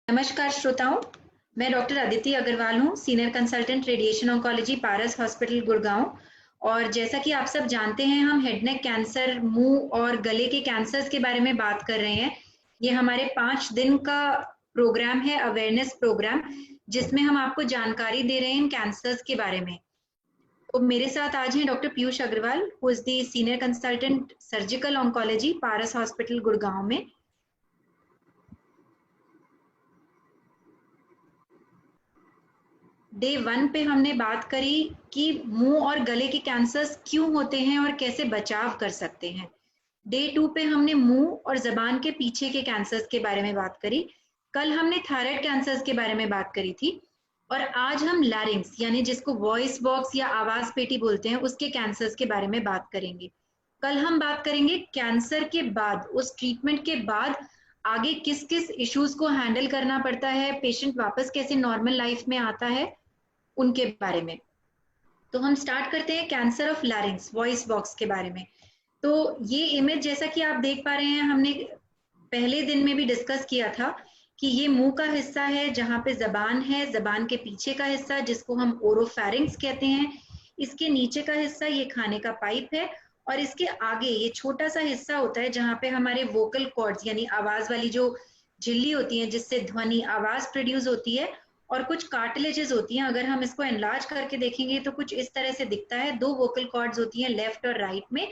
नमस्कार श्रोताओं, मैं डॉक्टर अदिति अग्रवाल हूँ, senior consultant radiation oncology Paras hospital Gurgaon. और जैसा कि आप सब जानते हैं, हम हेड नेक कैंसर, मुंह और गले के कैंसर्स के बारे में बात कर रहे हैं। ये हमारे 5 दिन का प्रोग्राम है, अवेयरनेस प्रोग्राम, जिसमें हम आपको जानकारी दे रहे हैं इन कैंसर्स के बारे में। तो मेरे साथ आज हैं doctor Piyush Agrawal, who is the senior consultant surgical oncology Paras hospital Gurgaon में। डे 1 पे हमने बात करी कि मुंह और गले के कैंसर्स क्यों होते हैं और कैसे बचाव कर सकते हैं। डे 2 पे हमने मुंह और जबान के पीछे के कैंसर्स के बारे में बात करी। कल हमने थायराइड कैंसर्स के बारे में बात करी थी। और आज हम लैरिंक्स यानी जिसको वॉइस बॉक्स या आवाज पेटी बोलते हैं, उसके कैंसर्स के बारे में बात करेंगे। कल हम बात करेंगे कैंसर के बाद, उस ट्रीटमेंट के बाद आगे किस किस इश्यूज को हैंडल करना पड़ता है, पेशेंट वापस कैसे नॉर्मल लाइफ में आता है, उनके बारे में। तो हम स्टार्ट करते हैं cancer of larynx, voice box के बारे में। तो ये इमेज जैसा कि आप देख पा रहे हैं, हमने पहले दिन में भी डिस्कस किया था कि ये मुंह का हिस्सा है जहां पे जबान है, जबान के पीछे का हिस्सा जिसको हम ओरोफैरिंक्स कहते हैं, इसके नीचे का हिस्सा ये खाने का पाइप है, और इसके आगे ये छोटा सा हिस्सा होता है जहां पे हमारे वोकल कॉर्ड्स यानी आवाज वाली जो झिल्ली होती है जिससे ध्वनि आवाज प्रोड्यूस होती है, और कुछ कार्टिलेजेस होती हैं। अगर हम इसको एनलार्ज करके देखेंगे तो कुछ इस तरह से दिखता है। 2 वोकल कॉर्ड्स होती हैं लेफ्ट और राइट में,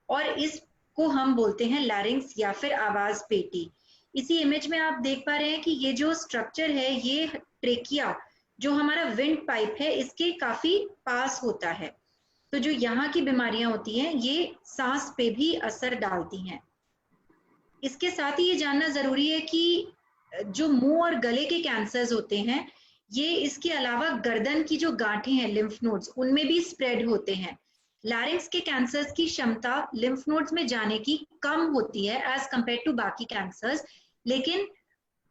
और इसको हम बोलते हैं लैरिंक्स या फिर आवाज पेटी। इसी इमेज में आप देख पा रहे हैं कि ये जो स्ट्रक्चर है, ये ट्रेकिया जो हमारा विंड पाइप है, इसके काफी पास होता है। तो जो यहाँ की बीमारियां होती हैं, ये सांस पे भी असर डालती हैं। इसके साथ ही ये जानना जरूरी है कि जो मुंह और गले के कैंसर्स होते हैं, ये इसके अलावा गर्दन की जो गांठें हैं, लिम्फ नोड्स, उनमें भी स्प्रेड होते हैं। लैरिंक्स के कैंसर्स की क्षमता लिम्फ नोड्स में जाने की कम होती है एज कंपेयर टू बाकी कैंसर्स, लेकिन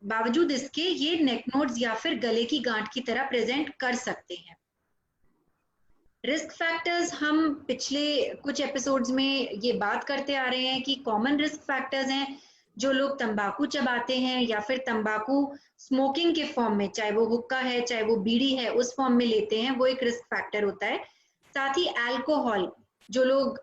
बावजूद इसके ये नेक नोड्स या फिर गले की गांठ की तरह प्रेजेंट कर सकते हैं। रिस्क फैक्टर्स, हम पिछले कुछ एपिसोड्स में ये बात करते आ रहे हैं कि कॉमन रिस्क फैक्टर्स हैं। जो लोग तंबाकू चबाते हैं या फिर तंबाकू स्मोकिंग के फॉर्म में, चाहे वो हुक्का है चाहे वो बीड़ी है, उस फॉर्म में लेते हैं, वो एक रिस्क फैक्टर होता है। साथ ही अल्कोहल, जो लोग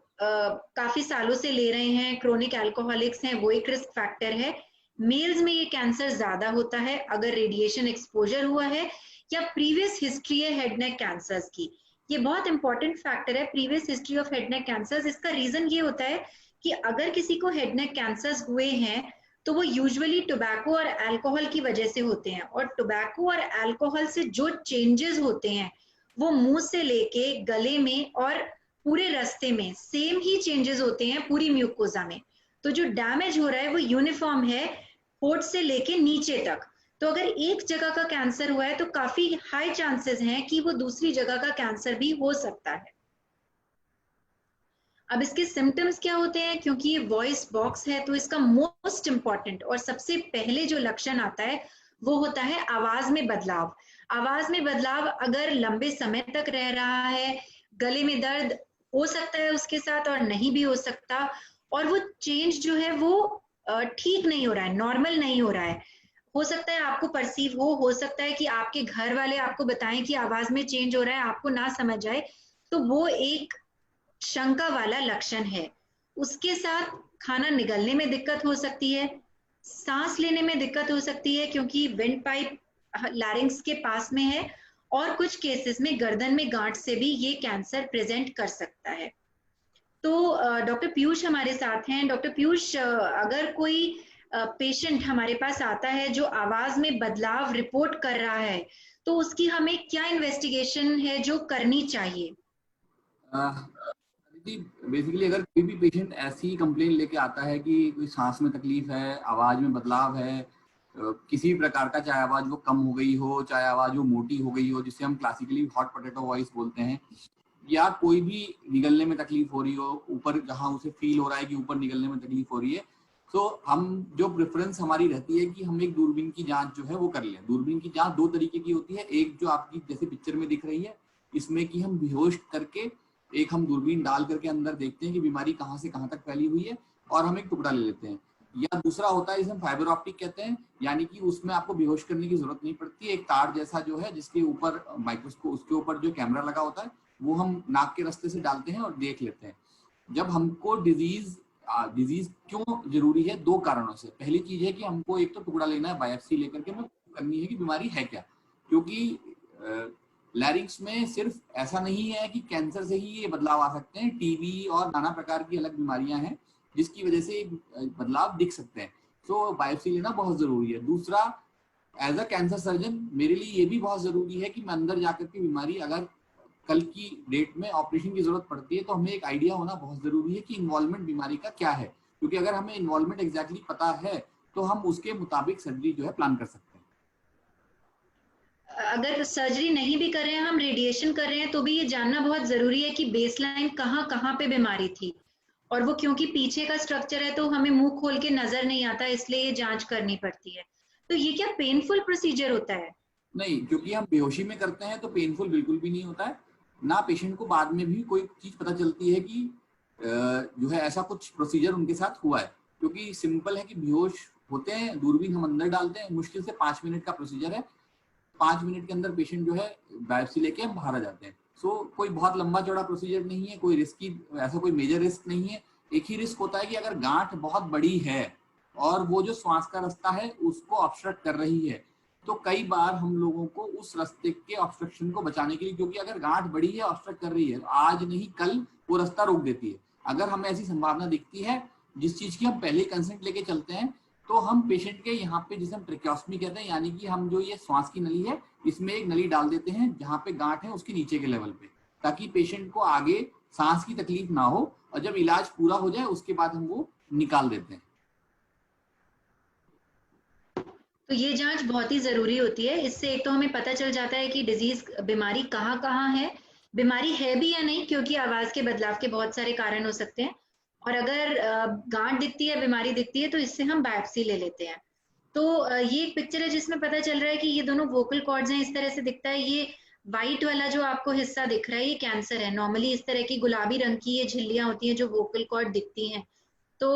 काफी सालों से ले रहे हैं, क्रोनिक अल्कोहलिक्स हैं, वो एक रिस्क फैक्टर है। मेल्स में ये कैंसर ज्यादा होता है अगर रेडिएशन एक्सपोजर हुआ है या प्रीवियस हिस्ट्री है हेड नेक कैंसर्स की। ये बहुत इंपॉर्टेंट फैक्टर है, previous history of head neck cancers. इसका रीजन ये होता है कि अगर किसी को हेड नेक कैंसर्स हुए हैं तो वो यूजुअली टोबैको और अल्कोहल की वजह से होते हैं, और टोबैको और अल्कोहल से जो चेंजेस होते हैं वो मुंह से लेके गले में और पूरे रास्ते में सेम ही चेंजेस होते हैं, पूरी म्यूकोजा में। तो जो डैमेज हो रहा है वो यूनिफॉर्म है, होठ से लेके नीचे तक। तो अगर एक जगह का कैंसर हुआ है तो काफी हाई चांसेस हैं कि वो दूसरी जगह का कैंसर भी हो सकता है। अब इसके सिम्टम्स क्या होते हैं, क्योंकि ये वॉइस बॉक्स है तो इसका मोस्ट इंपॉर्टेंट और सबसे पहले जो लक्षण आता है वो होता है आवाज में बदलाव। आवाज में बदलाव अगर लंबे समय तक रह रहा है, गले में दर्द हो सकता है उसके साथ और नहीं भी हो सकता, और वो चेंज जो है वो ठीक नहीं हो रहा है, नॉर्मल नहीं हो रहा है। हो सकता है आपको परसीव हो सकता है कि आपके घर वाले आपको बताएं कि आवाज में चेंज हो रहा है, आपको ना समझ आए, तो वो एक शंका वाला लक्षण है। उसके साथ खाना निगलने में दिक्कत हो सकती है, सांस लेने में दिक्कत हो सकती है क्योंकि विंड पाइप लैरिंक्स के पास में है, और कुछ केसेस में गर्दन में गांठ से भी ये कैंसर प्रेजेंट कर सकता है। तो डॉक्टर पीयूष हमारे साथ हैं। डॉक्टर पीयूष, अगर कोई पेशेंट हमारे पास आता है जो आवाज में बदलाव रिपोर्ट कर रहा है, तो उसकी हमें क्या इन्वेस्टिगेशन है जो करनी चाहिए? बेसिकली अगर कोई भी पेशेंट ऐसी कंप्लेन लेके आता है कि कोई सांस में तकलीफ है, आवाज में बदलाव है, किसी भी प्रकार का, चाहे आवाज वो कम हो गई हो, चाहे आवाज वो मोटी हो गई हो, जिसे हम क्लासिकली हॉट पोटैटो वॉइस बोलते हैं, या कोई भी निगलने में तकलीफ हो रही हो, ऊपर जहां उसे फील हो रहा है कि ऊपर निगलने में तकलीफ हो रही है, तो हम जो प्रेफरेंस हमारी रहती है कि हम एक दूरबीन की जांच जो है वो कर लें। दूरबीन की जांच 2 तरीके की होती है। एक जो आपकी जैसे पिक्चर में दिख रही है, इसमें कि हम बेहोश करके एक हम दूरबीन डाल करके अंदर देखते हैं कि बीमारी कहाँ से कहाँ तक फैली हुई है, और हम एक टुकड़ा ले लेते हैं। या दूसरा होता है जिसे हम फाइबर ऑप्टिक कहते हैं, यानी कि उसमें आपको बेहोश करने की जरूरत नहीं पड़ती, एक तार जैसा जो है जिसके ऊपर माइक्रोस्कोप, उसके ऊपर जो कैमरा लगा होता है वो हम नाक के रास्ते से डालते हैं और देख लेते हैं। जब हमको डिजीज क्यों जरूरी है, दो कारणों से। पहली चीज है कि हमको एक तो टुकड़ा लेना है, बायोप्सी लेकर के हमें करनी है कि बीमारी है क्या, क्योंकि लैरिंग्स में सिर्फ ऐसा नहीं है कि कैंसर से ही ये बदलाव आ सकते हैं, टीबी और नाना प्रकार की अलग बीमारियां हैं जिसकी वजह से बदलाव दिख सकते हैं। तो बायोप्सी लेना बहुत जरूरी है। दूसरा, एज अ कैंसर सर्जन मेरे लिए ये भी बहुत जरूरी है कि मैं अंदर जाकर के बीमारी, अगर कल की डेट में ऑपरेशन की जरूरत पड़ती है तो हमें एक आइडिया होना बहुत जरूरी है कि इन्वॉल्वमेंट बीमारी का क्या है, क्योंकि अगर हमें इन्वॉल्वमेंट एग्जैक्टली पता है तो हम उसके मुताबिक सर्जरी जो है प्लान कर सकते हैं। अगर सर्जरी नहीं भी कर रहे हैं, हम रेडिएशन कर रहे हैं, तो भी ये जानना बहुत जरूरी है कि बेसलाइन कहाँ कहाँ पे बीमारी थी, और वो क्योंकि पीछे का स्ट्रक्चर है तो हमें मुंह खोल के नजर नहीं आता, इसलिए ये जांच करनी पड़ती है। तो ये क्या पेनफुल प्रोसीजर होता है? नहीं, क्योंकि हम बेहोशी में करते हैं तो पेनफुल बिल्कुल भी नहीं होता है ना। पेशेंट को बाद में भी कोई चीज पता चलती है कि जो है ऐसा कुछ प्रोसीजर उनके साथ हुआ है, क्योंकि सिंपल है कि बेहोश होते हैं, दूरबीन हम अंदर डालते हैं, मुश्किल से 5 मिनट का प्रोसीजर है, 5 मिनट के अंदर पेशेंट जो है बायोप्सी लेके हम बाहर आ जाते हैं। सो कोई बहुत लंबा चौड़ा प्रोसीजर नहीं है, कोई रिस्की, ऐसा कोई मेजर रिस्क नहीं है। एक ही रिस्क होता है कि अगर गांठ बहुत बड़ी है और वो जो श्वास का रास्ता है उसको ऑब्स्ट्रक्ट कर रही है, तो कई बार हम लोगों को उस रास्ते के ऑब्स्ट्रक्शन को बचाने के लिए, क्योंकि अगर गांठ बड़ी है, ऑब्स्ट्रक्ट कर रही है, तो आज नहीं कल वो रास्ता रोक देती है। अगर हमें ऐसी संभावना दिखती है जिस चीज की हम पहले कंसेंट लेके चलते हैं, तो हम पेशेंट के यहाँ पे, जिसे हम ट्रेकियोस्टमी कहते हैं, यानी कि हम जो ये श्वास की नली है इसमें एक नली डाल देते हैं जहाँ पे गांठ है उसके नीचे के लेवल पे, ताकि पेशेंट को आगे सांस की तकलीफ ना हो, और जब इलाज पूरा हो जाए उसके बाद हम वो निकाल देते हैं। तो ये जांच बहुत ही जरूरी होती है। इससे एक तो हमें पता चल जाता है कि डिजीज, बीमारी कहाँ कहाँ है, बीमारी है भी या नहीं, क्योंकि आवाज के बदलाव के बहुत सारे कारण हो सकते हैं। और अगर गांठ दिखती है, बीमारी दिखती है, तो इससे हम बायोप्सी ले लेते हैं। तो ये एक पिक्चर है जिसमें पता चल रहा है कि ये दोनों वोकल कॉर्ड्स हैं, इस तरह से दिखता है। ये व्हाइट वाला जो आपको हिस्सा दिख रहा है ये कैंसर है। नॉर्मली इस तरह की गुलाबी रंग की ये झिल्लियां होती हैं जो वोकल कॉर्ड दिखती हैं। तो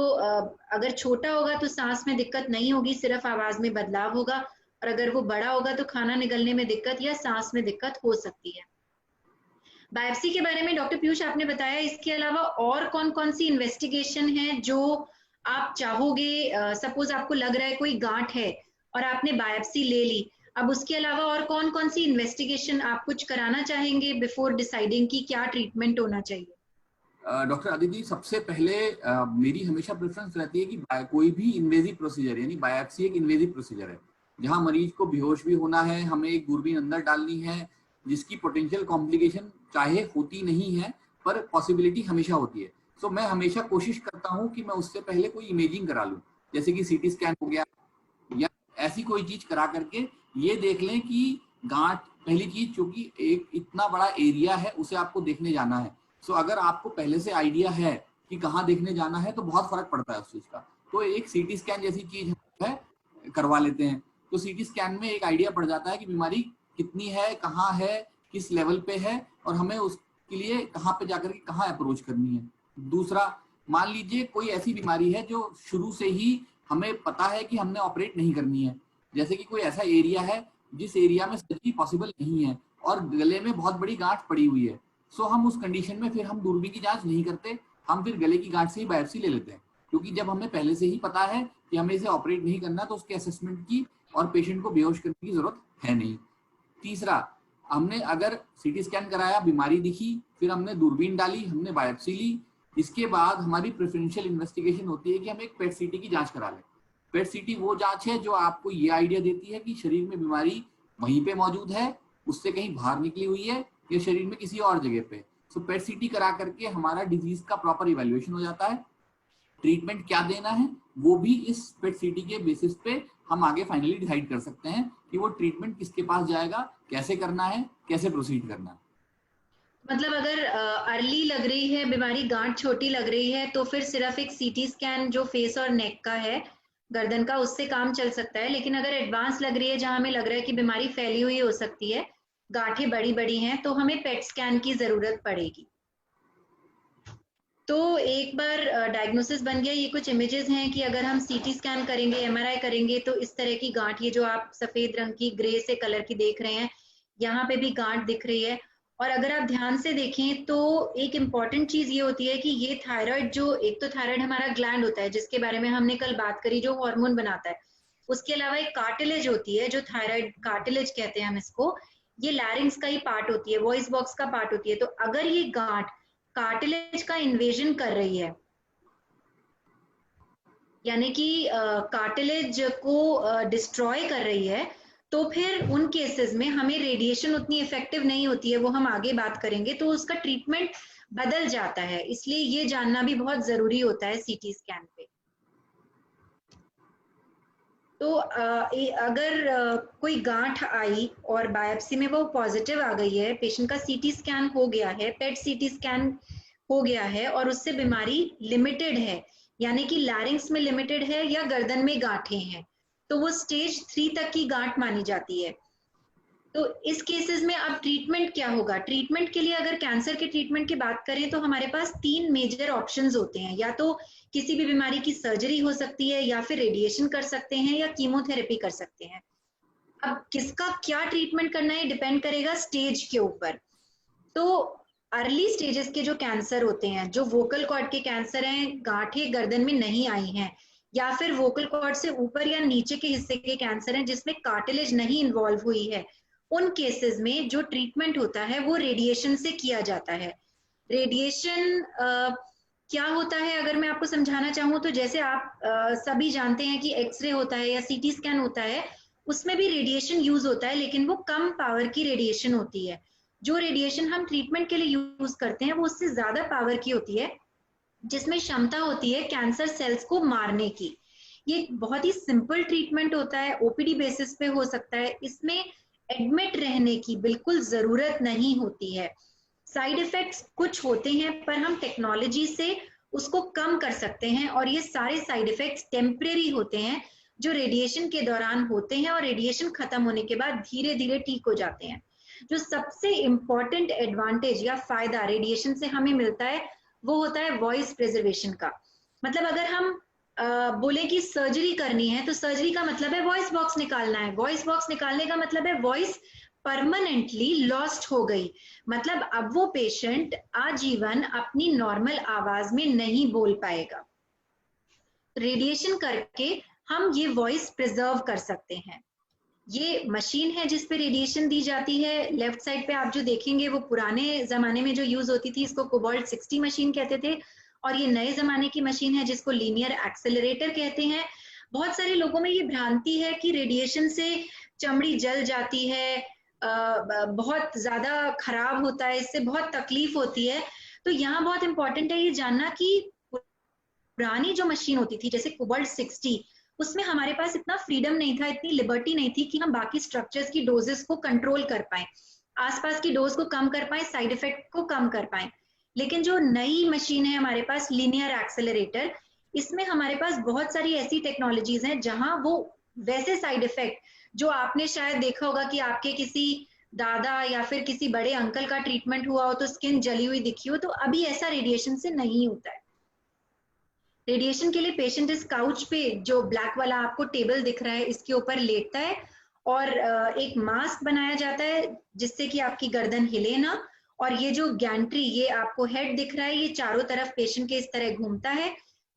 अगर छोटा होगा तो सांस में दिक्कत नहीं होगी, सिर्फ आवाज में बदलाव होगा, और अगर वो बड़ा होगा तो खाना निगलने में दिक्कत या सांस में दिक्कत हो सकती है। बायोप्सी के बारे में डॉक्टर पीयूष आपने बताया, इसके अलावा और कौन कौन सी इन्वेस्टिगेशन है जो आप चाहोगे? सपोज आपको लग रहा है कोई गांठ है और आपने बायोप्सी ले ली, अब उसके अलावा और कौन कौन सी इन्वेस्टिगेशन आप कुछ कराना चाहेंगे बिफोर डिसाइडिंग कि क्या ट्रीटमेंट होना चाहिए? डॉक्टर अदिति, सबसे पहले मेरी हमेशा प्रेफरेंस रहती है कि कोई भी इन्वेजिव प्रोसीजर, यानी बायोप्सी एक इन्वेजिव प्रोसीजर है जहां मरीज को बेहोश भी होना है, हमें एक दूरबीन अंदर डालनी है, जिसकी पोटेंशियल कॉम्प्लिकेशन चाहे होती नहीं है पर पॉसिबिलिटी हमेशा होती है। सो मैं हमेशा कोशिश करता हूं कि मैं उससे पहले कोई इमेजिंग करा लूं, जैसे कि सीटी स्कैन हो गया या ऐसी कोई चीज करा करके ये देख लें कि गांठ, पहली चीज क्योंकि एक इतना बड़ा एरिया है उसे आपको देखने जाना है। सो अगर आपको पहले से आइडिया है कि कहाँ देखने जाना है तो बहुत फर्क पड़ता है उस चीज का। तो एक सीटी स्कैन जैसी चीज है, करवा लेते हैं, तो सीटी स्कैन में एक आइडिया पड़ जाता है कि बीमारी कितनी है, कहाँ है, किस लेवल पे है, और हमें उसके लिए कहाँ पे जाकर के कहाँ अप्रोच करनी है। दूसरा, मान लीजिए कोई ऐसी बीमारी है जो शुरू से ही हमें पता है कि हमने ऑपरेट नहीं करनी है, जैसे कि कोई ऐसा एरिया है जिस एरिया में सर्जरी पॉसिबल नहीं है और गले में बहुत बड़ी गांठ पड़ी हुई है, सो हम उस कंडीशन में फिर हम दूरबीन की जांच नहीं करते, हम फिर गले की गांठ से ही बायोप्सी ले लेते हैं, क्योंकि जब हमें पहले से ही पता है कि हमें इसे ऑपरेट नहीं करना तो उसके असेसमेंट की और पेशेंट को बेहोश करने की जरूरत है नहीं। तीसरा, हमने अगर सीटी स्कैन कराया, बीमारी दिखी, फिर हमने दूरबीन डाली, हमने बायोप्सी ली, इसके बाद हमारी प्रेफरेंशियल इन्वेस्टिगेशन होती है कि हम एक पेट सीटी की जांच करा लें। पेट सीटी वो जांच है जो आपको ये आइडिया देती है कि शरीर में बीमारी वहीं पे मौजूद है, उससे कहीं बाहर निकली हुई है या शरीर में किसी और जगह पे। सो पेट सीटी करा करके हमारा डिजीज का प्रॉपर इवैल्यूएशन हो जाता है, ट्रीटमेंट क्या देना है वो भी इस पेट सीटी के बेसिस पे हम आगे फाइनली डिसाइड कर सकते हैं कि वो ट्रीटमेंट किसके पास जाएगा, कैसे करना है, कैसे प्रोसीड करना है। मतलब अगर अर्ली लग रही है बीमारी, गांठ छोटी लग रही है, तो फिर सिर्फ एक सीटी स्कैन जो फेस और नेक का है, गर्दन का, उससे काम चल सकता है। लेकिन अगर एडवांस लग रही है, जहां हमें लग रहा है कि बीमारी फैली हुई हो सकती है, गांठें बड़ी बड़ी हैं, तो हमें पेट स्कैन की जरूरत पड़ेगी। तो एक बार डायग्नोसिस बन गया, ये कुछ इमेजेस हैं कि अगर हम सीटी स्कैन करेंगे, एमआरआई करेंगे, तो इस तरह की गांठ, ये जो आप सफेद रंग की ग्रे से कलर की देख रहे हैं, यहाँ पे भी गांठ दिख रही है। और अगर आप ध्यान से देखें तो एक इम्पॉर्टेंट चीज ये होती है कि ये थायराइड, जो एक तो थायराइड हमारा ग्लैंड होता है जिसके बारे में हमने कल बात करी, जो हार्मोन बनाता है, उसके अलावा एक कार्टिलेज होती है जो थायराइड कार्टिलेज कहते हैं हम इसको, ये लैरिंग्स का ही पार्ट होती है, वॉइस बॉक्स का पार्ट होती है। तो अगर ये गांठ कार्टिलेज का इन्वेजन कर रही है, यानी कि कार्टिलेज को डिस्ट्रॉय कर रही है, तो फिर उन केसेस में हमें रेडिएशन उतनी इफेक्टिव नहीं होती है, वो हम आगे बात करेंगे, तो उसका ट्रीटमेंट बदल जाता है। इसलिए ये जानना भी बहुत जरूरी होता है सीटी स्कैन पे। तो अगर कोई गांठ आई और बायोप्सी में वो पॉजिटिव आ गई है, पेशेंट का सीटी स्कैन हो गया है, पेट सीटी स्कैन हो गया है और उससे बीमारी लिमिटेड है, यानी कि लैरिंग्स में लिमिटेड है या गर्दन में गांठें हैं, तो वो स्टेज 3 तक की गांठ मानी जाती है। तो इस केसेस में अब ट्रीटमेंट क्या होगा? ट्रीटमेंट के लिए अगर कैंसर के ट्रीटमेंट की बात करें तो हमारे पास 3 मेजर ऑप्शंस होते हैं। या तो किसी भी बीमारी की सर्जरी हो सकती है, या फिर रेडिएशन कर सकते हैं, या कीमोथेरेपी कर सकते हैं। अब किसका क्या ट्रीटमेंट करना है डिपेंड करेगा स्टेज के ऊपर। तो अर्ली स्टेजेस के जो कैंसर होते हैं, जो वोकल कॉर्ड के कैंसर हैं, गांठें गर्दन में नहीं आई हैं, या फिर वोकल कॉर्ड से ऊपर या नीचे के हिस्से के कैंसर हैं जिसमें कार्टिलेज नहीं इन्वॉल्व हुई है, उन केसेस में जो ट्रीटमेंट होता है वो रेडिएशन से किया जाता है। रेडिएशन क्या होता है अगर मैं आपको समझाना चाहूँ तो, जैसे आप सभी जानते हैं कि एक्सरे होता है या सीटी स्कैन होता है, उसमें भी रेडिएशन यूज होता है, लेकिन वो कम पावर की रेडिएशन होती है। जो रेडिएशन हम ट्रीटमेंट के लिए यूज करते हैं वो उससे ज्यादा पावर की होती है, जिसमें क्षमता होती है कैंसर सेल्स को मारने की। ये बहुत ही सिंपल ट्रीटमेंट होता है, ओपीडी बेसिस पे हो सकता है, इसमें एडमिट रहने की बिल्कुल जरूरत नहीं होती है। साइड इफेक्ट्स कुछ होते हैं पर हम टेक्नोलॉजी से उसको कम कर सकते हैं, और ये सारे साइड इफेक्ट्स टेम्परेरी होते हैं जो रेडिएशन के दौरान होते हैं और रेडिएशन खत्म होने के बाद धीरे धीरे ठीक हो जाते हैं। जो सबसे इंपॉर्टेंट एडवांटेज या फायदा रेडिएशन से हमें मिलता है वो होता है वॉइस प्रिजर्वेशन का। मतलब अगर हम बोले कि सर्जरी करनी है तो सर्जरी का मतलब है वॉइस बॉक्स निकालना है, वॉइस बॉक्स निकालने का मतलब है वॉइस परमानेंटली लॉस्ट हो गई, मतलब अब वो पेशेंट आजीवन अपनी नॉर्मल आवाज में नहीं बोल पाएगा। रेडिएशन करके हम ये वॉइस प्रिजर्व कर सकते हैं। ये मशीन है जिस पे रेडिएशन दी जाती है। लेफ्ट साइड पे आप जो देखेंगे वो पुराने जमाने में जो यूज होती थी, इसको कोबाल्ट 60 मशीन कहते थे, और ये नए जमाने की मशीन है जिसको लीनियर एक्सेलरेटर कहते हैं। बहुत सारे लोगों में ये भ्रांति है कि रेडिएशन से चमड़ी जल जाती है, बहुत ज्यादा खराब होता है, इससे बहुत तकलीफ होती है। तो यहाँ बहुत इंपॉर्टेंट है ये जानना कि पुरानी जो मशीन होती थी जैसे कोबाल्ट 60, उसमें हमारे पास इतना फ्रीडम नहीं था, इतनी लिबर्टी नहीं थी कि हम बाकी स्ट्रक्चर्स की डोजेस को कंट्रोल कर पाए, आसपास की डोज को कम कर पाए, साइड इफेक्ट को कम कर पाए। लेकिन जो नई मशीन है हमारे पास लीनियर एक्सेलरेटर, इसमें हमारे पास बहुत सारी ऐसी टेक्नोलॉजीज हैं जहां वो वैसे साइड इफेक्ट जो आपने शायद देखा होगा कि आपके किसी दादा या फिर किसी बड़े अंकल का ट्रीटमेंट हुआ हो तो स्किन जली हुई दिखी हो, तो अभी ऐसा रेडिएशन से नहीं होता है। रेडिएशन के लिए पेशेंट इस काउच पे, जो ब्लैक वाला आपको टेबल दिख रहा है, इसके ऊपर लेटता है और एक मास्क बनाया जाता है जिससे कि आपकी गर्दन हिले ना, और ये जो गैंट्री, ये आपको हेड दिख रहा है, ये चारों तरफ पेशेंट के इस तरह घूमता है,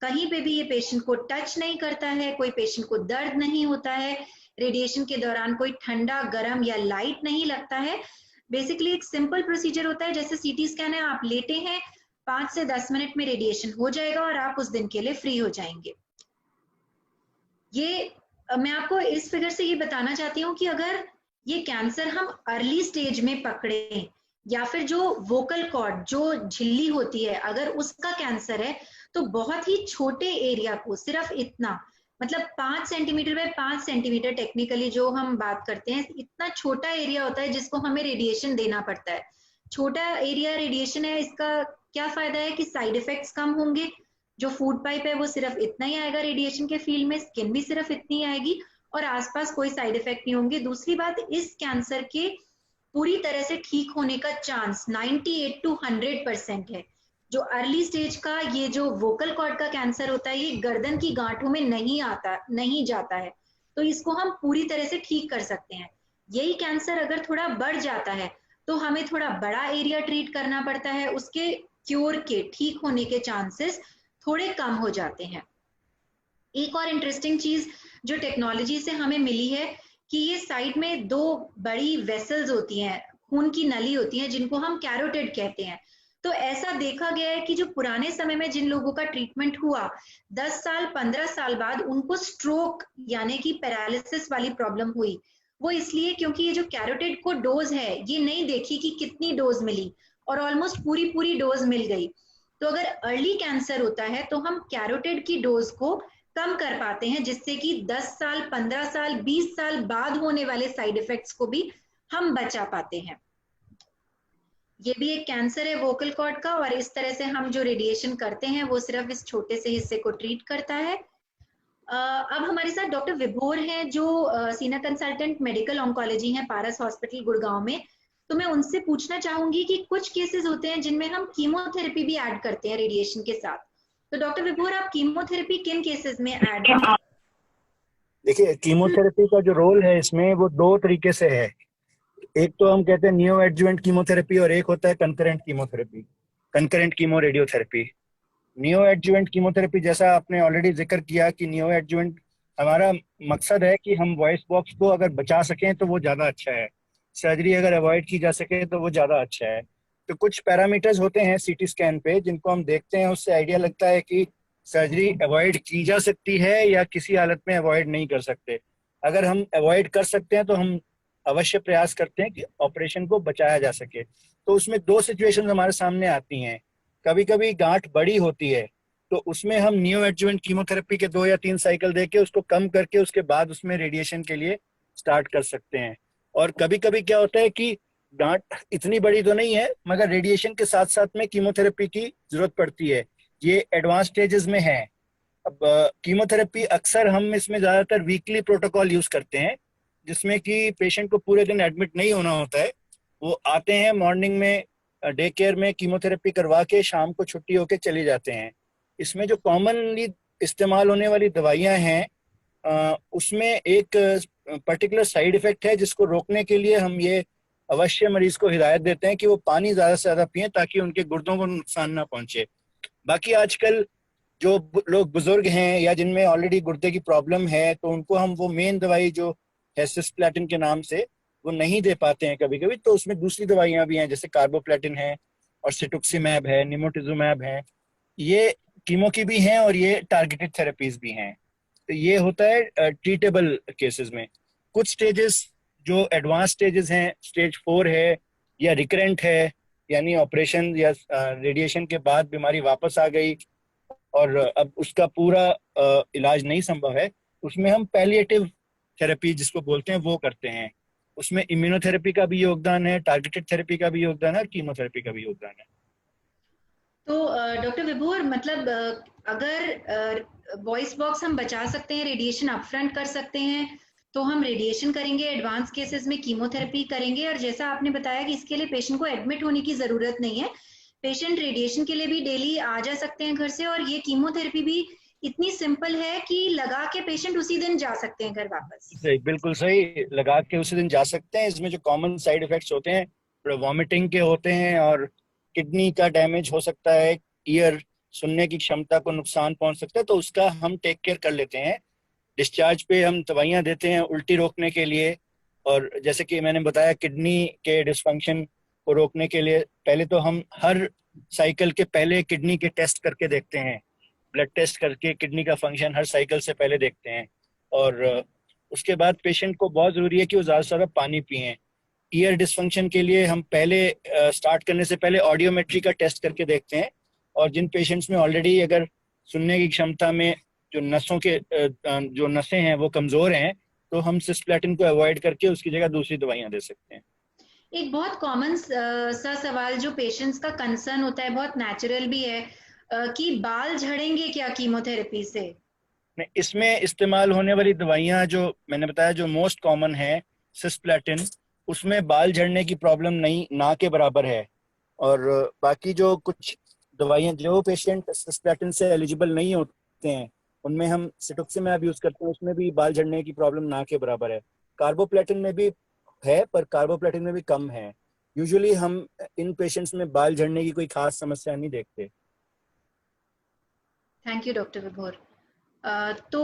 कहीं पे भी ये पेशेंट को टच नहीं करता है, कोई पेशेंट को दर्द नहीं होता है, रेडिएशन के दौरान कोई ठंडा गर्म या लाइट नहीं लगता है। बेसिकली एक सिंपल प्रोसीजर होता है, जैसे सीटी स्कैन है, आप लेटे हैं, 5 से 10 मिनट में रेडिएशन हो जाएगा और आप उस दिन के लिए फ्री हो जाएंगे। ये मैं आपको इस फिगर से ये बताना चाहती हूँ कि अगर ये कैंसर हम अर्ली स्टेज में पकड़े, या फिर जो वोकल कॉर्ड, जो झिल्ली होती है, अगर उसका कैंसर है, तो बहुत ही छोटे एरिया को, सिर्फ इतना, मतलब 5 सेंटीमीटर बाय 5 सेंटीमीटर टेक्निकली जो हम बात करते हैं, इतना छोटा एरिया होता है जिसको हमें रेडिएशन देना पड़ता है। छोटा एरिया रेडिएशन है, इसका क्या फायदा है कि साइड इफेक्ट्स कम होंगे, जो फूड पाइप है वो सिर्फ इतना ही आएगा रेडिएशन के फील्ड में, स्किन भी सिर्फ इतनी आएगी और आसपास कोई साइड इफेक्ट नहीं होंगे। दूसरी बात, इस कैंसर के पूरी तरह से ठीक होने का चांस 98 to 100% है। जो अर्ली स्टेज का ये जो वोकल कॉर्ड का कैंसर होता है, ये गर्दन की गांठों में नहीं जाता है, तो इसको हम पूरी तरह से ठीक कर सकते हैं। यही कैंसर अगर थोड़ा बढ़ जाता है तो हमें थोड़ा बड़ा एरिया ट्रीट करना पड़ता है, उसके क्योर के ठीक होने के चांसेस थोड़े कम हो जाते हैं। एक और इंटरेस्टिंग चीज जो टेक्नोलॉजी से हमें मिली है कि ये साइड में दो बड़ी वेसल्स होती हैं, खून की नली होती है, जिनको हम कैरोटिड कहते हैं। तो ऐसा देखा गया है कि जो पुराने समय में जिन लोगों का ट्रीटमेंट हुआ 10 साल 15 साल बाद उनको स्ट्रोक यानी कि पैरालिसिस वाली प्रॉब्लम हुई, वो इसलिए क्योंकि ये जो कैरोटिड को डोज है ये नहीं देखी कि कितनी डोज मिली, और ऑलमोस्ट पूरी पूरी डोज मिल गई। तो अगर अर्ली कैंसर होता है तो हम कैरोटिड की डोज को कम कर पाते हैं, जिससे कि 10 साल 15 साल 20 साल बाद होने वाले साइड इफेक्ट्स को भी हम बचा पाते हैं। ये भी एक कैंसर है वोकल कॉर्ड का, और इस तरह से हम जो रेडिएशन करते हैं वो सिर्फ इस छोटे से हिस्से को ट्रीट करता है। अब हमारे साथ डॉक्टर विभोर हैं जो सीनियर कंसल्टेंट मेडिकल ऑन्कोलॉजी हैं पारस हॉस्पिटल गुड़गांव में। तो मैं उनसे पूछना चाहूंगी कि कुछ केसेस होते हैं जिनमें हम कीमोथेरेपी भी ऐड करते हैं रेडिएशन के साथ। तो डॉक्टर विभोर, आप कीमोथेरेपी किन केसेस में ऐड करते हैं? देखिए, कीमोथेरेपी का जो रोल है इसमें वो दो तरीके से है। एक तो हम कहते हैं नियो एडजुवेंट कीमोथेरेपी और एक होता है concurrent chemotherapy, concurrent chemo radiotherapy. Neo adjuvant chemotherapy जैसा आपने ऑलरेडी जिक्र किया कि नियो एडजुवेंट हमारा मकसद है कि हम वॉइस बॉक्स को अगर बचा सकें तो वो ज़्यादा अच्छा है, सर्जरी अगर अवॉइड की जा सके तो वो ज़्यादा अच्छा है। तो कुछ पैरामीटर्स होते हैं सीटी स्कैन पे जिनको हम देखते हैं, उससे आइडिया लगता है कि सर्जरी अवॉइड की जा सकती है या किसी हालत में अवॉइड नहीं कर सकते। अगर हम अवॉइड कर सकते हैं तो हम अवश्य प्रयास करते हैं कि ऑपरेशन को बचाया जा सके। तो उसमें दो सिचुएशन हमारे सामने आती हैं। कभी कभी गांठ बड़ी होती है तो उसमें हम नियो एडजुवेंट कीमोथेरेपी के 2 या 3 साइकिल देके उसको कम करके उसके बाद उसमें रेडिएशन के लिए स्टार्ट कर सकते हैं। और कभी कभी क्या होता है कि गांठ इतनी बड़ी तो नहीं है मगर रेडिएशन के साथ साथ में कीमोथेरेपी की जरूरत पड़ती है, ये एडवांस स्टेजेस में है। अब कीमोथेरेपी अक्सर हम इसमें ज्यादातर वीकली प्रोटोकॉल यूज करते हैं जिसमें कि पेशेंट को पूरे दिन एडमिट नहीं होना होता है। वो आते हैं मॉर्निंग में डे केयर में कीमोथेरेपी करवा के शाम को छुट्टी होके चले जाते हैं। इसमें जो कॉमनली इस्तेमाल होने वाली दवाइयां हैं उसमें एक पर्टिकुलर साइड इफेक्ट है जिसको रोकने के लिए हम ये अवश्य मरीज को हिदायत देते हैं कि वो पानी ज्यादा से ज्यादा पिए ताकि उनके गुर्दों को नुकसान ना पहुंचे। बाकी आजकल जो लोग बुजुर्ग हैं या जिनमें ऑलरेडी गुर्दे की प्रॉब्लम है तो उनको हम वो मेन दवाई जो है सिस्प्लेटिन के नाम से वो नहीं दे पाते हैं कभी कभी, तो उसमें दूसरी दवाइयां भी हैं जैसे कार्बोप्लेटिन है और सिटुक्सीमैब है, निमोटिजुमैब है। ये कीमो की भी हैं और ये टारगेटेड थेरेपीज भी हैं। तो ये होता है ट्रीटेबल केसेस में। कुछ स्टेजेस जो एडवांस स्टेजेस हैं, स्टेज 4 है या रिकरेंट है यानी ऑपरेशन या रेडिएशन के बाद बीमारी वापस आ गई और अब उसका पूरा इलाज नहीं संभव है, उसमें हम पैलिएटिव थेरेपी जिसको बोलते हैं वो करते हैं। उसमें इम्यूनोथेरेपी का भी योगदान है, टारगेटेड थेरेपी का भी योगदान है और कीमोथेरेपी का भी योगदान है। तो डॉक्टर विभोर, मतलब अगर वॉइस बॉक्स हम बचा सकते हैं, रेडिएशन अपफ्रंट कर सकते हैं, तो हम रेडिएशन करेंगे, एडवांस केसेस में कीमोथेरेपी करेंगे, और जैसा आपने बताया कि इसके लिए पेशेंट को एडमिट होने की जरूरत नहीं है, पेशेंट रेडिएशन के लिए भी डेली आ जा सकते हैं घर से, और ये कीमोथेरेपी भी इतनी सिंपल है कि लगा के पेशेंट उसी दिन जा सकते हैं घर वापस। सही, बिल्कुल सही, लगा के उसी दिन जा सकते हैं। इसमें जो कॉमन साइड इफेक्ट्स होते हैं वॉमिटिंग के होते हैं और किडनी का डैमेज हो सकता है, ईयर सुनने की क्षमता को नुकसान पहुंच सकता है, तो उसका हम टेक केयर कर लेते हैं। डिस्चार्ज पे हम दवाइयां देते हैं उल्टी रोकने के लिए, और जैसे कि मैंने बताया किडनी के डिस्फंक्शन को रोकने के लिए पहले तो हम हर साइकिल के पहले किडनी के टेस्ट करके देखते हैं, ब्लड टेस्ट करके किडनी का फंक्शन हर साइकिल से पहले देखते हैं। और उसके बाद पेशेंट को बहुत जरूरी है कि वो ज़्यादा से ज़्यादा पानी पिए। ईयर डिस्फंक्शन के लिए हम पहले स्टार्ट करने से पहले ऑडियोमेट्री का टेस्ट करके देखते हैं, और जिन पेशेंट्स में ऑलरेडी अगर सुनने की क्षमता में जो नसों के जो नसें हैं वो कमज़ोर हैं तो हम सिस्प्लेटिन को अवॉइड करके उसकी जगह दूसरी दवाइयाँ दे सकते हैं। एक बहुत कॉमन सा सवाल जो पेशेंट्स का कंसर्न होता है, बहुत नेचुरल भी है, कि बाल झड़ेंगे क्या कीमोथेरेपी से? इसमें इस्तेमाल होने वाली दवाइयाँ जो मैंने बताया जो मोस्ट कॉमन है सिस्प्लेटिन, उसमें बाल झड़ने की प्रॉब्लम नहीं ना के बराबर है। और बाकी जो कुछ दवाइयाँ, जो पेशेंट सिस्प्लेटिन से एलिजिबल नहीं होते हैं उनमें हम सिटोक्सिमैब यूज करते हैं, उसमें भी बाल झड़ने की प्रॉब्लम ना के बराबर है। कार्बोप्लेटिन में भी है पर कार्बोप्लेटिन में भी कम है। यूजुअली हम इन पेशेंट्स में बाल झड़ने की कोई खास समस्या नहीं देखते। थैंक यू डॉक्टर विभोर। तो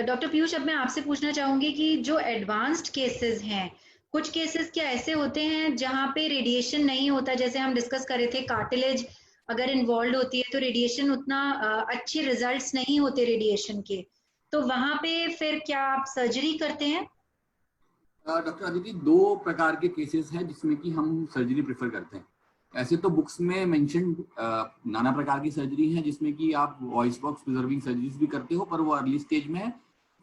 डॉक्टर पीयूष, अब मैं आपसे पूछना चाहूंगी कि जो एडवांस्ड केसेस हैं, कुछ केसेस क्या ऐसे होते हैं जहां पे रेडिएशन नहीं होता, जैसे हम डिस्कस कर रहे थे कार्टिलेज अगर इन्वॉल्व होती है तो रेडिएशन उतना अच्छे रिजल्ट्स नहीं होते रेडिएशन के, तो वहां पे फिर क्या आप सर्जरी करते हैं? डॉक्टर अदिति, दो प्रकार के केसेस हैं जिसमें कि हम सर्जरी प्रेफर करते हैं। ऐसे तो बुक्स में मेंशन नाना प्रकार की सर्जरी है जिसमें कि आप वॉइस बॉक्स प्रिजर्विंग सर्जरीज भी करते हो, पर वो अर्ली स्टेज में है।